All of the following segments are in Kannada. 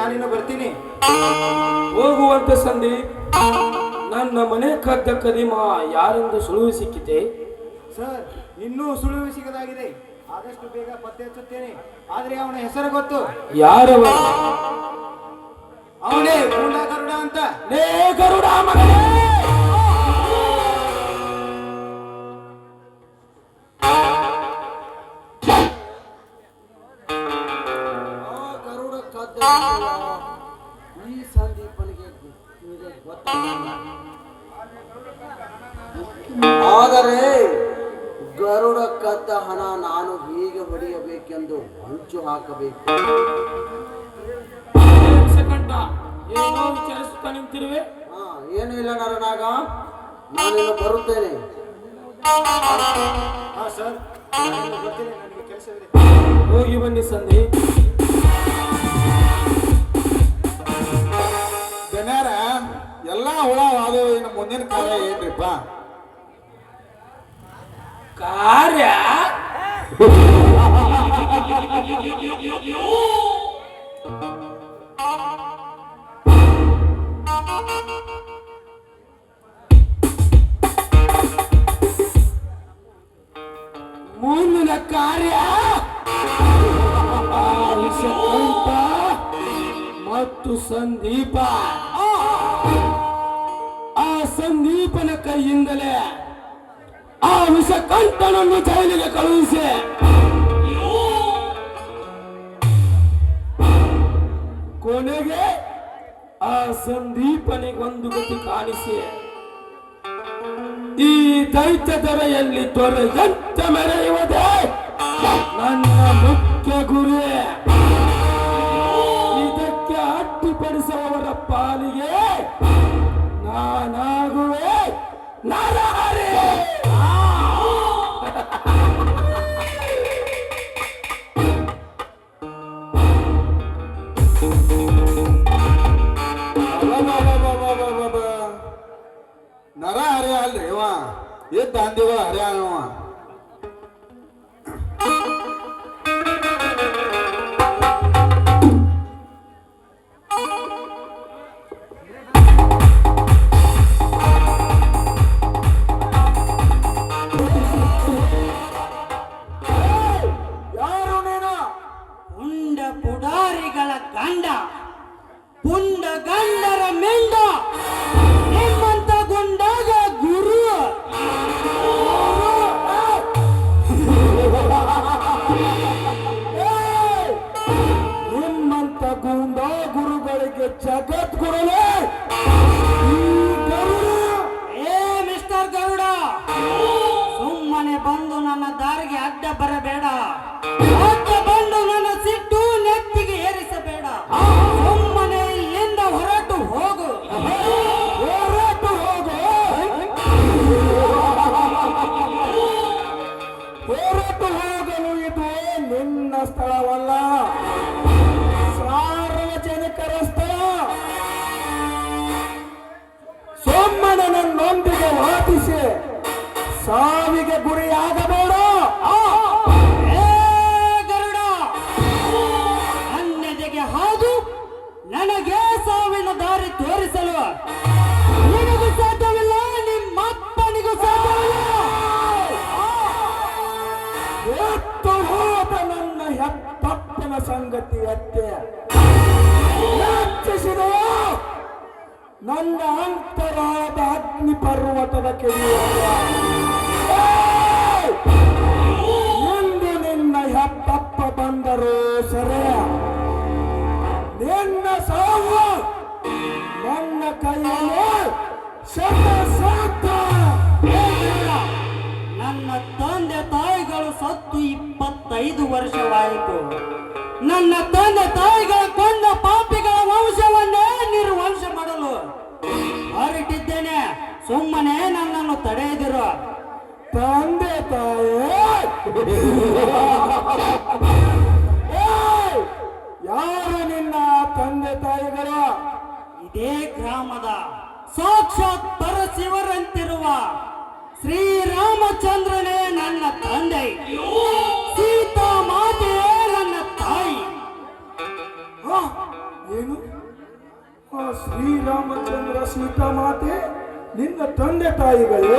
ನಾನಿನ್ನು ಬರ್ತೀನಿ. ಹೋಗುವಂತೆ ಸಂದೀಪ್, ನನ್ನ ಮನೆ ಕದ್ದ ಕದಿಮ ಯಾರೆಂದು ಸುಳುವು ಸಿಕ್ಕಿತೆ? ಸರ್, ಇನ್ನೂ ಸುಳಿವು ಸಿಗದಾಗಿದೆ. ಆದಷ್ಟು ಬೇಗ ಪತ್ತೆ ಹಚ್ಚುತ್ತೇನೆ. ಆದ್ರೆ ಅವನ ಹೆಸರು ಗೊತ್ತು. ಯಾರವ? ಅವನೇ ಗೂಂಡ ಗರುಡ ಅಂತ. ಲೇ ಗರುಡ ಮಗನೇ! ಗರುಡ ಕದ್ದ ಈ ಸಂದೀಪನಿಗೆ ಗೊತ್ತಾಗಲ್ಲ. ಆದರೆ ಗರುಡ ಕದ್ದ ಹಣ ನಾನು ಹೇಗೆ ಹೊಡೆಯಬೇಕೆಂದು ಹೊಂಚು ಹಾಕಬೇಕು. ಏನೋ ವಿಚಾರಿಸುತ್ತಾ ನಿಂತಿರುವೆ? ಏನು ಇಲ್ಲ ನರನಾಗ, ನಾನಿನ್ನು ಬರುತ್ತೇನೆ. ಹಾ ಸರ್, ನಾನಿನ್ನು ಬರ್ತೀನಿ. ನನಗೆ ಕೆಲಸವಿದೆ. ಹೋಗಿ ಬನ್ನಿ ಸಂದೀಪ್. ಜನರ ಎಲ್ಲ ಹುಳ ಅದು. ಇನ್ನು ಮುಂದಿನ ಕಾರ್ಯ ಏನ್ರಿಪ್ಪ? ಕಾರ್ಯ ಮುಂದಿನ ಕಾರ್ಯ ವಿಷಕಂಠ ಮತ್ತು ಸಂದೀಪ. ಆ ಸಂದೀಪನ ಕೈಯಿಂದಲೇ ಆ ವಿಷಕಂಠನನ್ನು ಜೈಲಿಗೆ ಕಳುಹಿಸಿ ಕೊನೆಗೆ ಆ ಸಂದೀಪನಿಗೊಂದು ಗತಿ ಕಾಣಿಸಿ ಈ ದೈತ್ಯ ದೊರೆಯಲ್ಲಿ ದೊರೆಯಂತೆ ಮೆರೆಯುವುದೇ ನನ್ನ ಮುಖ್ಯ ಗುರಿ. ಇದಕ್ಕೆ ಅಡ್ಡಿಪಡಿಸುವವರ ಪಾಲಿಗೆ ನಾನಾಗುವೆ ನರಹರಿ. ನರ ಹರಿಯ ಅಲ್ರಿ ಇವ, ಎದ್ದು ದಾಂದಿಗಳು ಹರಿಯ ಇವ. ಯಾರು ನೀನು? ಉಂಡ ಪುಡಾರಿಗಳ ಗಂಡ, ಪುಂಡ ಗಂಡರ ಮೆಂಡ, ನಿಮ್ಮಂತ ಗುಂಡಾಗ ಗುರು. ನಿಮ್ಮಂತ ಗೂಂಡ ಗುರುಗಳಿಗೆ ಜಗದ್ಗುರುವೇ ಏ ಮಿಸ್ಟರ್ ಗರುಡ, ಸುಮ್ಮನೆ ಬಂದು ನನ್ನ ದಾರಿಗೆ ಅಡ್ಡ ಬರಬೇಡ. ಅಡ್ಡ ಬಂದು ನನ್ನ ಸಿಟ್ಟು ನೆತ್ತಿಗೆ ಏರಿಸಬೇಡ. ಸುಮ್ಮನೆ ಇಲ್ಲಿಂದ ಹೊರಟು ಹೋಗು. ಹೊರಟು ಹೋಗು. ಹೊರಟು ಹೋಗಲು ಇದು ನಿನ್ನ ಸ್ಥಳವಲ್ಲ, ಸಾರ್ವಜನಿಕರ ಸ್ಥಳ. ಸುಮ್ಮನೆ ನನ್ನೊಂದಿಗೆ ವಾದಿಸಿ ಸಾವಿಗೆ ಗುರಿಯಾಗಬೇಡ. ಏ ಗರುಡ, ನನ್ನೆದೆಗೆ ಹಾದು ನನಗೆ ಸಾವಿನ ದಾರಿ ತೋರಿಸಲು ನಿನಗೂ ಸಾಧ್ಯವಿಲ್ಲ, ನಿಮ್ಮಪ್ಪನಿಗೂ ಸಾಧ್ಯವಿಲ್ಲ. ಎತ್ತು ಹೋದ ನನ್ನ ಹೆತ್ತಪ್ಪನ ಸಂಗತಿ ಅತ್ತೆ ಹೆಚ್ಚಿಸಿದೋ ನನ್ನ ಅಂತರಾಳದ ಅಗ್ನಿ ಪರ್ವತದ ಕೆರೆಯುವ ಎಂದು ನಿನ್ನ ಹೆತ್ತಪ್ಪ ಬಂದರು ಸರೆ. ನಿನ್ನ ಸಾವು ನನ್ನ ಕೈಯಲ್ಲಿ ಶತಸಾಧ್ಯ. ನನ್ನ ತಂದೆ ತಾಯಿಗಳು ಸತ್ತು 25 ವರ್ಷವಾಯಿತು. ನನ್ನ ತಂದೆ ತಾಯಿಗಳ ಕೊಂಡ ಪಾಪಿಗಳ ವಂಶವನ್ನೇ ನಿರ್ವಂಶ ಮಾಡಲು ಹೊರಟಿದ್ದೇನೆ. ಸುಮ್ಮನೆ ನನ್ನನ್ನು ತಡೆಯದಿರು. ತಂದೆ ತಾಯಿ ಯಾರು ನಿನ್ನ ತಂದೆ ತಾಯಿಗಳು? ಇದೇ ಗ್ರಾಮದ ಸಾಕ್ಷಾತ್ ಪರಶಿವರಂತಿರುವ ಶ್ರೀರಾಮಚಂದ್ರನೇ ನನ್ನ ತಂದೆ, ಸೀತಾ ಮಾತೆಯೇ ನನ್ನ ತಾಯಿ. ಏನು ಶ್ರೀರಾಮಚಂದ್ರ ಸೀತಾಮಾತೆ ನಿನ್ನ ತಂದೆ ತಾಯಿಗಳೇ?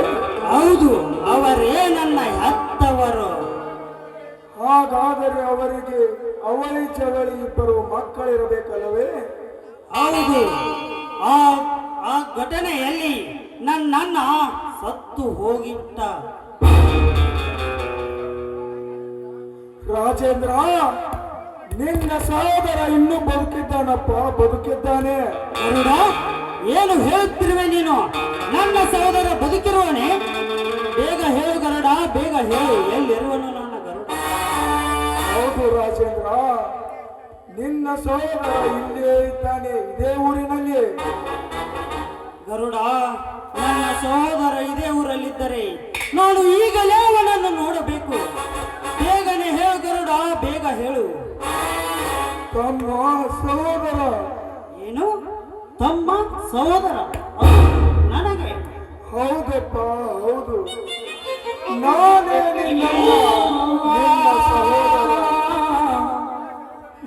ಹೌದು, ಅವರೇ ನನ್ನ ಹೆತ್ತವರು. ಹಾಗಾದರೆ ಅವರಿಗೆ ಅವಳಿ ಜವಳಿ ಇಬ್ಬರು ಮಕ್ಕಳಿರಬೇಕಲ್ಲವೇ? ಹೌದು, ಆ ಆ ಘಟನೆಯಲ್ಲಿ ನನ್ನನ್ನ ಸತ್ತು ಹೋಗಿಟ್ಟ. ರಾಜೇಂದ್ರ, ನಿನ್ನ ಸಹೋದರ ಇನ್ನೂ ಬದುಕಿದ್ದಾನಪ್ಪ, ಬದುಕಿದ್ದಾನೆ. ಗರುಡ, ಏನು ಹೇಳುತ್ತಿರುವೆ ನೀನು? ನನ್ನ ಸಹೋದರ ಬದುಕಿರುವನೆ? ಬೇಗ ಹೇಳು ಗರುಡ, ಬೇಗ ಹೇಳು, ಎಲ್ಲಿರುವನು ನನ್ನ ಗರುಡ? ಹೌದು ರಾಜೇಂದ್ರ, ನಿನ್ನ ಸಹೋದರ ಇಲ್ಲೇ ಇದ್ದಾನೆ, ಇದೇ ಊರಿನಲ್ಲಿ. ಗರುಡ, ನನ್ನ ಸಹೋದರ ಇದೇ ಊರಲ್ಲಿದ್ದರೆ ನಾನು ಈಗಲೇ ಅವನನ್ನು ನೋಡಬೇಕು. ಬೇಗನೆ ಹೇಳು ಗರುಡ, ಬೇಗ ಹೇಳು. ತಮ್ಮ ಸಹೋದರ? ಏನು? ತಮ್ಮ ಸಹೋದರ? ಅದು ನನಗೆ? ಹೌದಪ್ಪ, ಹೌದು, ನಾನೇ ನಿನ್ನ ಸಹೋದರ.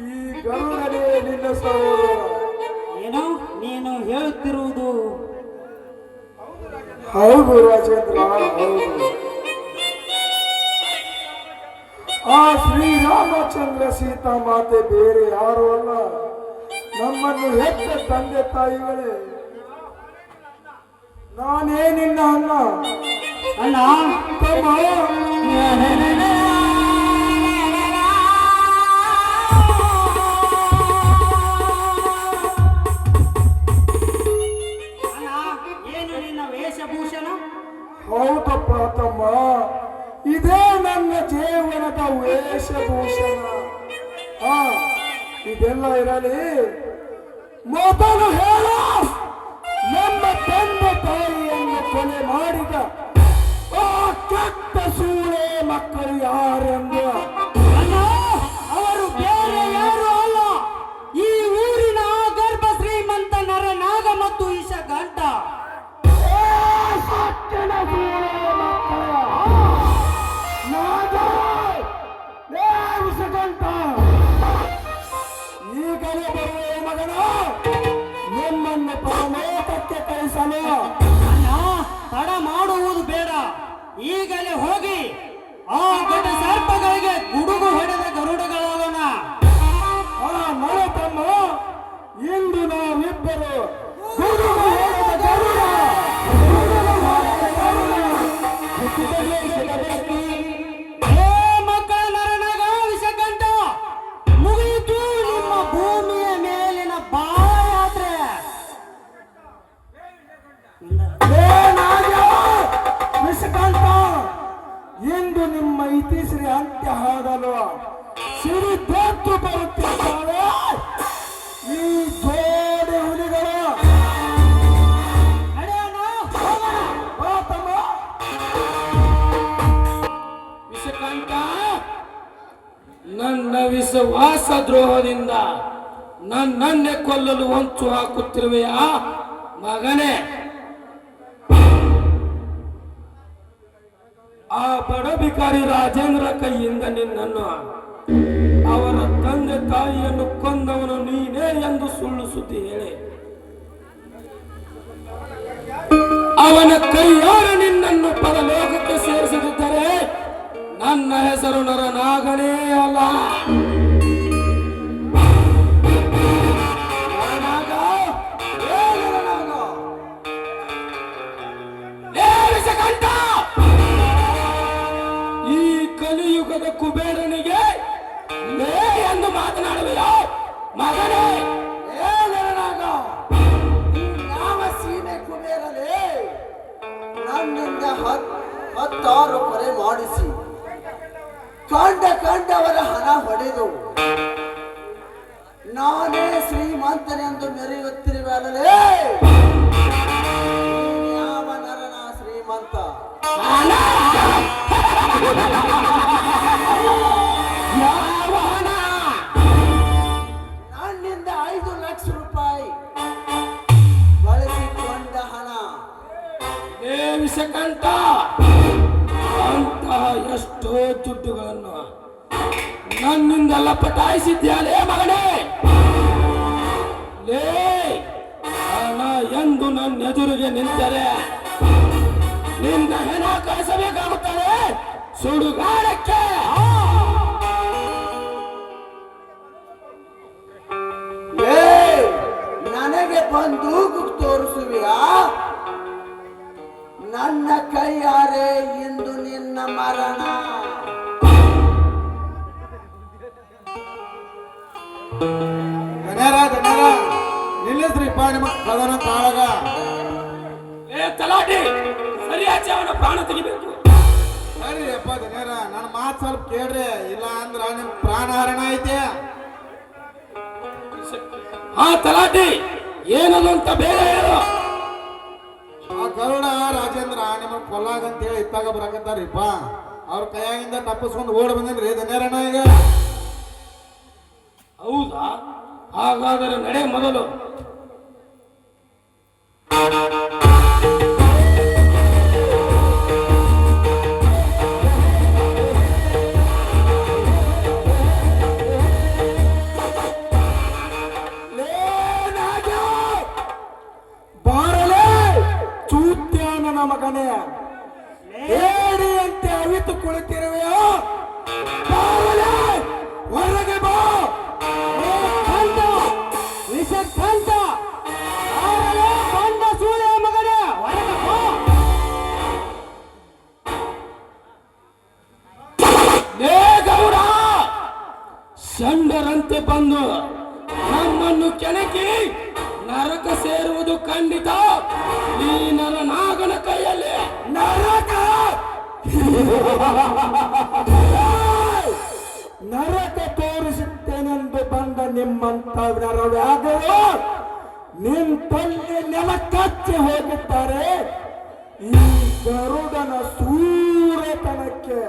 ಈ ಗರುಡನೇ ನಿನ್ನ ಸಹೋದರ. ಏನು ನೀನು ಹೇಳುತ್ತಿರುವುದು? ಹೌದು ರಾಜೇಂದ್ರ, ಹೌದು. ಆ ಶ್ರೀರಾಮಚಂದ್ರ ಸೀತಾಮಾತೆ ಬೇರೆ ಯಾರು ಅಲ್ಲ, ನಮ್ಮನ್ನು ಹೆತ್ತ ತಂದೆ ತಾಯಿಗಳೇ. ನಾನೇ ನಿನ್ನ ಅಣ್ಣ. ಅಣ್ಣ, ತಮ್ಮ, ಅಣ್ಣ, ಏನು ನಿನ್ನ ವೇಷಭೂಷಣ? ಹೌದಪ್ಪ ತಮ್ಮ, ಇದೇ ನನ್ನ ಜೀವನದ ವೇಷಭೂಷಣ. ಹಾ, ಇದೆಲ್ಲ ಇರಲಿ, ಮೊದಲು ಹೇಳು, ನಮ್ಮ ತಂದೆ ತಾಯಿಯನ್ನು ಕೊಲೆ ಮಾಡಿದ ಆ ಕೆಟ್ಟ ಸೂಳೆ ಮಕ್ಕಳು ಯಾರೆಂದು. ಅಣ್ಣ, ಅವರು ಬೇರೆ ಯಾರು ಅಲ್ಲ, ಈ ಊರಿನ ಗರ್ಭ ಶ್ರೀಮಂತ ನರನಾಗ ಮತ್ತು ಈಶಗಂಟ. ಈಗಲೇ ಬರುವೆ ಮಗನ, ನಿಮ್ಮನ್ನು ಪರಲೋಕಕ್ಕೆ ಕಳಿಸಲು. ಅಣ್ಣ, ತಡ ಮಾಡುವುದು ಬೇಡ, ಈಗಲೇ ಹೋಗಿ ಆ ಘಟ ಸರ್ಪಗಳಿಗೆ ಗುಡುಗು ಹೊಡೆದ ಗರುಡಗಳಾಗೋಣ. ಆ ನರ ತಮ್ಮ, ಇಂದು ನಾವಿಬ್ಬರು ಗುಡುಗು ಹೊಡೆದ ಗರುಡ, ಗುಡುಗು ಹೊಡೆದ ಗರುಡ, ಹುಟ್ಟಿದಬೇಕು. ಏ ಮಕ್ಕಳ ನರನಾಗ ವಿಷಗಂಟ, ಮುಗಿಯಿತು ನಿಮ್ಮ ಭೂಮಿಯ ಮೇಲಿನ ಬಾಯಾತ್ರೆ. ವಿಷಕಾಂತ, ಇಂದು ನಿಮ್ಮ ಇತಿಶ್ರೀ ಅಂತ್ಯ ಹಾಡಲು ಸಿರಿದತ್ತು ಬರುತ್ತಿದ್ದಾರೆ ಈ ಜೋಡಿ ಹುಲಿಗಳು. ನಡೆಯೋಣ, ಹೋಗೋಣ. ಬಾ ತಮ್ಮ. ವಿಷಕಾಂತ, ನನ್ನ ವಿಶ್ವಾಸ ದ್ರೋಹದಿಂದ ನನ್ನನ್ನೇ ಕೊಲ್ಲಲು ಹೊಂಚು ಹಾಕುತ್ತಿರುವೆಯಾ ಮಗನೇ? ಆ ಬಡ ಭಿಕಾರಿ ರಾಜೇಂದ್ರ ಕೈಯಿಂದ ನಿನ್ನನ್ನು, ಅವರ ತಂದೆ ತಾಯಿಯನ್ನು ಕೊಂದವನು ನೀನೇ ಎಂದು ಸುಳ್ಳು ಸುದ್ದಿ ಹೇಳಿ ಅವನ ಕೈಯಾರ ನಿನ್ನನ್ನು ಪರಲೋಕಕ್ಕೆ ಸೇರಿಸದಿದ್ದರೆ ನನ್ನ ಹೆಸರು ನರನಾಗನೇ ಅಲ್ಲ. ನರನಾಗ, ಏ ನರನಾಗ, ಏ ವಿಷಕಂಠ! ಈ ಕಲಿಯುಗದ ಕುಬೇರನಿಗೆ ಲೇ ಎಂದು ಮಾತನಾಡುವೆಯೋ ಮಗನೇ? ಏ ನರನಾಗ, ಯಾವ ಸೀಮೆ ಕುಬೇರಲೇ ನನ್ನಿಂದ 10 ಕೊಲೆ ಮಾಡಿಸಿ ಕಂಡವರ ಹಣ ಹೊಡೆದು ನಾನೇ ಶ್ರೀಮಂತನೆಂದು ಮೆರೆಯುತ್ತಿರುವಲ್ಲೇ? ಯಾವ ನರನ ಶ್ರೀಮಂತ? ಯಾವ ಹಣ? ನನ್ನಿಂದ 5 ಲಕ್ಷ ರೂಪಾಯಿ ಬಳಸಿಕೊಂಡ ಹಣ. ಏ ವಿಷಕಂಠ, ಅಂತಹ ಎಷ್ಟೋ ದುಡ್ಡುಗಳನ್ನು ನನ್ನಿಂದೆಲ್ಲ ಪಟಾಯಿಸಿದ್ಯಾಲೇ ಮಗನೇ? ಲೇ, ನಿಂತರೆ ನಿನ್ನ ಹೆಣ ಕಳಿಸಬೇಕಾಗುತ್ತದೆ ಸುಡುಗಾಡಕ್ಕೆ. ನನಗೆ ಬಂದೂಕು ತೋರಿಸುವಿಯಾ? ನನ್ನ ಕೈಯಾರೆ ಇಂದು ನಿನ್ನ ಮರಣ. ನಿಲ್ಲಿಸ್ರಿಪ್ಪ ನಿಮ್ಮ ಕದನ ತಾಳಗ. ತಲಾಟಿ ಸರಿಯಾಚೆ ಅವನ ಪ್ರಾಣ ತೆಗಿಬೇಕು. ಸರಿ ಅಪ್ಪ ದನೇರ, ನನ್ನ ಮಾತು ಸ್ವಲ್ಪ ಕೇಳ್ರಿ, ಇಲ್ಲ ಅಂದ್ರ ನಿಮ್ ಪ್ರಾಣ ಹರಣ ಐತೆ. ಹಾ ತಲಾಟಿ, ಏನದು ಅಂತ ಬೇಗ ಹೇಳು. ಆ ಗರುಡ ರಾಜೇಂದ್ರ ನಿಮ್ಮನ್ನ ಕೊಲ್ಲಾಗಂತ ಹೇಳಿ ಇತ್ತಾಗ ಬರಕತ್ತಾರಿಪ್ಪ. ಅವ್ರ ಕೈಯಾಗಿಂದ ತಪ್ಪಿಸ್ಕೊಂಡು ಓಡ್ ಬಂದೇನ್ರಿ ದನೇರಣ್ಣ ಈಗ. ಹೌದಾ? ಹಾಗಾದರೆ ನಡೆ ಮೊದಲು. ಬಾರಲೇ ಚೂತ್ಯಾನನ ಮಗನೇ, ಏಡಿಯಂತೆ ಅವಿತು ಕುಳಿತಿರುವೆಯೋ? ಬಾರಲೇ, ಹೊರಗೆ ಬಾ. ವಿಷಕಂಠ ಬಂದ ಸೂಳೆ ಮಗನೇ, ಹೊರಗೆ ಬಾ. ಲೇ ಗೌಡ, ಷಂಡರಂತೆ ಬಂದು ನಮ್ಮನ್ನು ಕೆಣಕಿ ನರಕ ಸೇರುವುದು ಖಂಡಿತ. ಈ ನರನಾಗನ ಕೈಯಲ್ಲಿ. ನರಕ ನರಕ ತೋರಿಸುತ್ತೇನೆಂದು ಬಂದ ನಿಮ್ಮಂತ ನರವ್ಯಾಧರು ನಿಂತಲ್ಲಿ ನೆಲ ಕಚ್ಚಿ ಹೋಗುತ್ತಾರೆ ಈ ಗರುಡನ ಸೂರತನಕ್ಕೆ.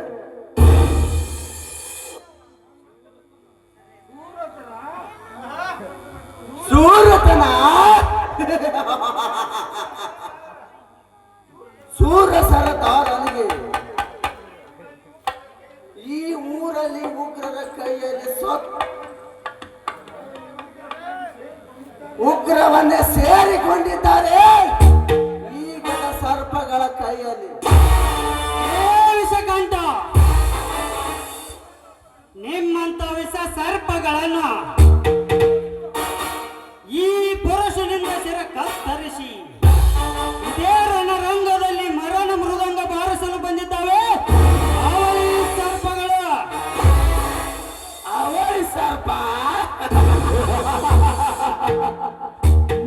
ಸೂರತನ ಸೂರ ಸರದಾರನಿಗೆ ಈ ಊರಲ್ಲಿ ಉಗ್ರರ ಕೈಯಲ್ಲಿ ಉಗ್ರವನ್ನೇ ಸೇರಿಕೊಂಡಿದ್ದಾರೆ ಈಗದ ಸರ್ಪಗಳ ಕೈಯಲ್ಲಿ. ವಿಷಕಂಠ, ನಿಮ್ಮಂತ ವಿಷ ಸರ್ಪಗಳನ್ನು ಈ ಪುರುಷನಿಂದ ಶಿರ ಕತ್ತರಿಸಿ ಇದೇ ರಣರಂಗದಲ್ಲಿ ಮರಣ ಮೃದಂಗ ಬಾರಿಸಲು ಬಂದಿದ್ದಾವೆ ಅವಳಿ ಸರ್ಪಗಳು. ಅವಳಿ ಸರ್ಪ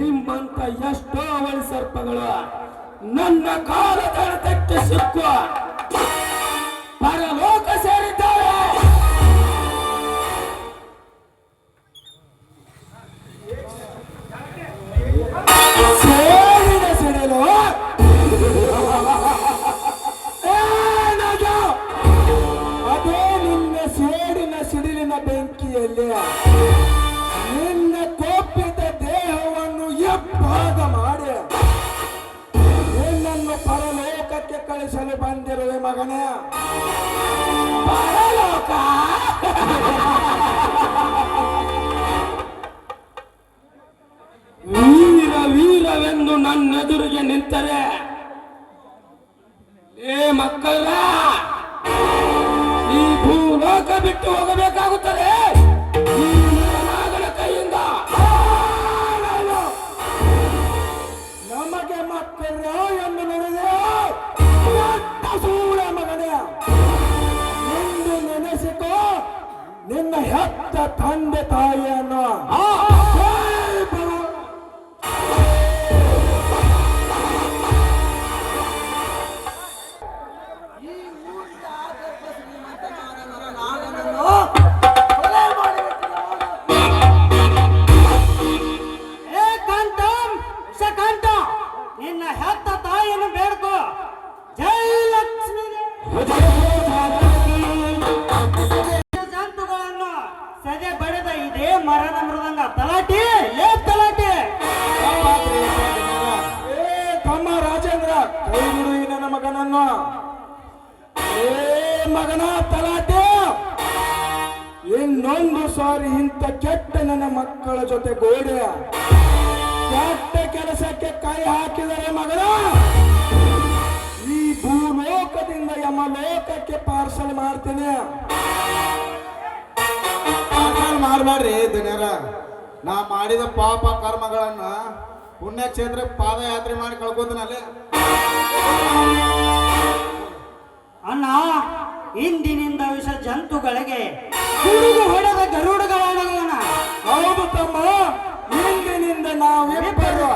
ನಿಮ್ಮಂತ ಎಷ್ಟೋ ಅವಳಿ ಸರ್ಪಗಳು ನನ್ನ ಕಾಲ ತಡತಕ್ಕೆ ಸಿಕ್ಕುವ ಪರಲೋಕ ಸೇರಿದ್ದಾವೆ. ಸೇರಿನ ಸಿಡಿಲು ಅದೇ ನಿನ್ನ ಸೇಡಿನ ಸಿಡಿಲಿನ ಬೆಂಕಿಯಲ್ಲಿ ನಿನ್ನ ಕೋಪಿತ ದೇಹವನ್ನು ಎಬ್ಬಾಗ ಮಾಡಿ ನಿನ್ನನ್ನು ಪರಲೋಕಕ್ಕೆ ಕಳಿಸಲು ಬಂದಿರುವೆ ಮಗನೇ. ಪರಲೋಕ ವೀರ ವೀರವೆಂದು ನನ್ನೆದುರಿಗೆ ನಿಂತರೆ ಏ ಮಕ್ಕಳ, ಈ ಭೂಲೋಕ ಬಿಟ್ಟು ಹೋಗಬೇಕಾಗುತ್ತದೆ ಈ ನಾಗನ ಕೈಯಿಂದ. ನಮಗೆ ಮಕ್ಕಳು ಎಂದು ನುಡಿದೆ ಸೂಳ ಮಗನೇ, ಎಂದು ನೆನೆಸಿಕೋ ನಿನ್ನ ಹೆತ್ತ ತಂದೆ ತಾಯಿಯನ್ನು. ಈ ಊರಿನ ಆಗರ್ಭ ಶ್ರೀಮಂತನಾದ ನರನಾಗನನ್ನು ಕೊಲೆ ಮಾಡಿಬಿಟ್ಟಿರುವವನು. ಏ ಕಾಂತಂ, ವಿಷಕಂಠ, ನಿನ್ನ ಹೆತ್ತ ತಾಯಿಯನ್ನು ಬೇಡ್ಕೋ. ಜೈ ಲಕ್ಷ್ಮೀ. ಜಂತುಗಳನ್ನು ಸದೆ ಬಡಿದ ಇದೇ ಮರಣ ಮೃದಂಗ ತಲಾಟಿ. ಲೇ ತಲಾಟಿ, ಏ ತಮ್ಮ ರಾಜೇಂದ್ರ, ಕೈ ಬಿಡು ಈ ನನ್ನ ಮಗನನ್ನು. ಏ ಮಗನ ತಲಾಟೆ, ಇನ್ನೊಂದು ಸಾರಿ ಇಂಥ ಕೆಟ್ಟ ನನ್ನ ಮಕ್ಕಳ ಜೊತೆ ಗೋಡೆ ಕೆಟ್ಟ ಕೆಲಸಕ್ಕೆ ಕೈ ಹಾಕಿದರೆ ಮಗನ ಈ ಭೂಲೋಕದಿಂದ ಯಮಲೋಕಕ್ಕೆ ಪಾರ್ಸಲ್ ಮಾಡ್ತೇನೆ. ಮಾಡಬೇಡ್ರಿ ದಣ್ಯರ. ನಾ ಮಾಡಿದ ಪಾಪ ಕರ್ಮಗಳನ್ನ ಪುಣ್ಯಕ್ಷೇತ್ರ ಪಾದಯಾತ್ರೆ ಮಾಡಿ ಕಳ್ಕೊತೀನಲ್ಲೇ. ಅಣ್ಣ, ಇಂದಿನಿಂದ ವಿಷ ಜಂತುಗಳಿಗೆ ಗುಡುಗು ಹೊಡೆದ ಗರುಡುಗಳಾಗೋಣ. ಹೌದು ತಮ್ಮ, ಇಂದಿನಿಂದ ನಾವಿಬ್ಬರು